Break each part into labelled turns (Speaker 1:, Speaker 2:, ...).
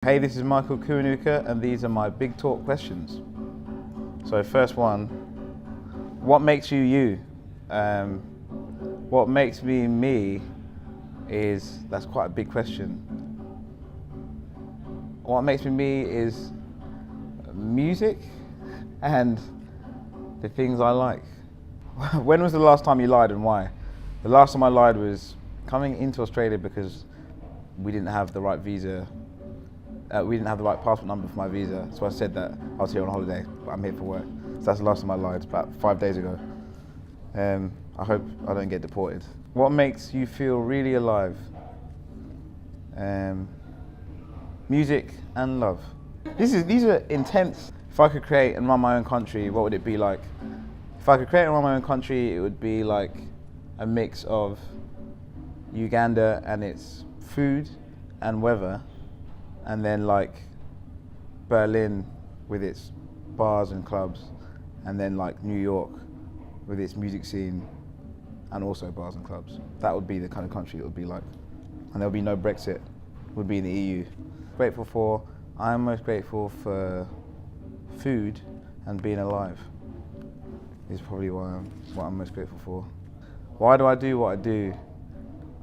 Speaker 1: Hey, this is Michael Kiwanuka and these are my big talk questions. So first one, what makes you you? What makes me me that's quite a big question. What makes me me is music and the things I like. When was the last time you lied and why? The last time I lied was coming into Australia because we didn't have the right visa. We didn't have the right passport number for my visa, so I said that I was here on holiday, but I'm here for work. So that's the last time I lied, about 5 days ago. I hope I don't get deported. What makes you feel really alive? Music and love. These are intense. If I could create and run my own country, what would it be like? If I could create and run my own country, it would be like a mix of Uganda and its food and weather, and then like Berlin with its bars and clubs, and then like New York with its music scene and also bars and clubs. That would be the kind of country it would be like. And there would be no Brexit, would be in the EU. Grateful for, I'm most grateful for food and being alive is probably what I'm most grateful for. Why do I do what I do?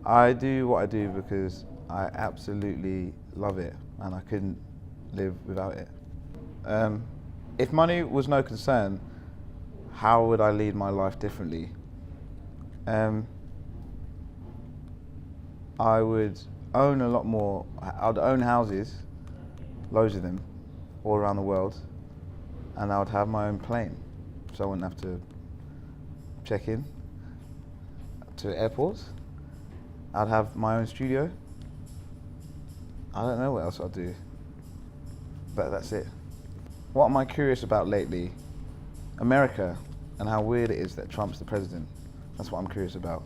Speaker 1: I do what I do because I absolutely love it and I couldn't live without it. If money was no concern, how would I lead my life differently? I would own a lot more. I'd own houses, loads of them, all around the world, and I would have my own plane, so I wouldn't have to check in to airports. I'd have my own studio. I don't know what else I'll do, but that's it. What am I curious about lately? America, and how weird it is that Trump's the president. That's what I'm curious about.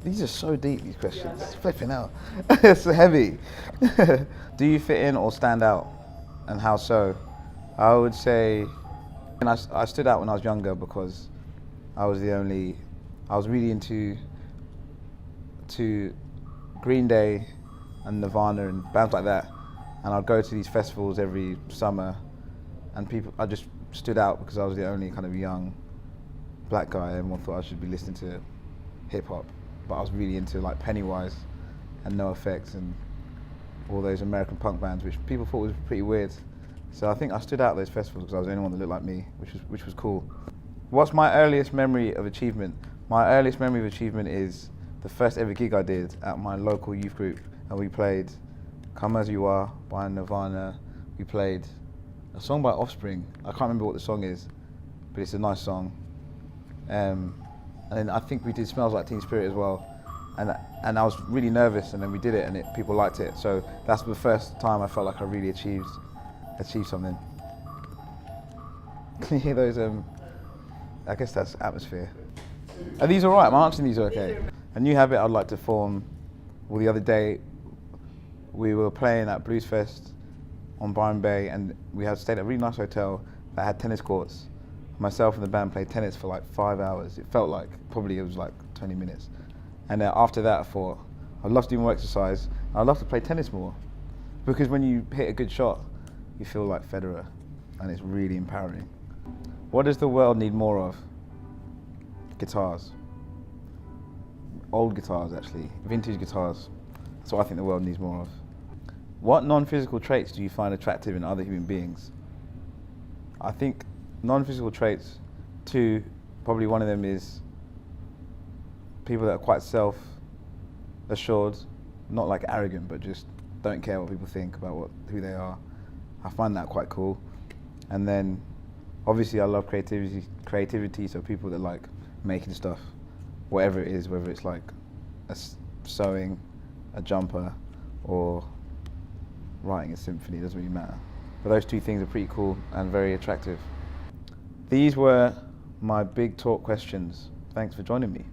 Speaker 1: These are so deep, these questions. It's flipping out. It's so heavy. Do you fit in or stand out? And how so? I would say, and I stood out when I was younger because I was really into Green Day and Nirvana and bands like that, and I'd go to these festivals every summer, and I just stood out because I was the only kind of young black guy. Everyone thought I should be listening to hip hop, but I was really into like Pennywise and NoFX and all those American punk bands, which people thought was pretty weird. So I think I stood out at those festivals because I was the only one that looked like me, which was cool. What's my earliest memory of achievement? My earliest memory of achievement is the first ever gig I did at my local youth group, and we played Come As You Are by Nirvana. We played a song by Offspring. I can't remember what the song is, but it's a nice song. And then I think we did Smells Like Teen Spirit as well. And I was really nervous, and then we did it, and people liked it. So that's the first time I felt like I really achieved something. Can you hear those? I guess that's atmosphere. Are these all right? Am I answering these okay? A new habit I'd like to form. Well, the other day we were playing at Blues Fest on Byron Bay, and we had stayed at a really nice hotel that had tennis courts. Myself and the band played tennis for like 5 hours. It felt like probably it was like 20 minutes. And after that, I thought I'd love to do more exercise. And I'd love to play tennis more, because when you hit a good shot, you feel like Federer, and it's really empowering. What does the world need more of? Guitars. Old guitars, actually, vintage guitars. That's what I think the world needs more of. What non-physical traits do you find attractive in other human beings? I think non-physical traits, probably one of them is people that are quite self-assured, not like arrogant, but just don't care what people think about who they are. I find that quite cool. And then, obviously, I love creativity, so people that like making stuff, whatever it is, whether it's like sewing, a jumper, or writing a symphony, it doesn't really matter. But those two things are pretty cool and very attractive. These were my big talk questions. Thanks for joining me.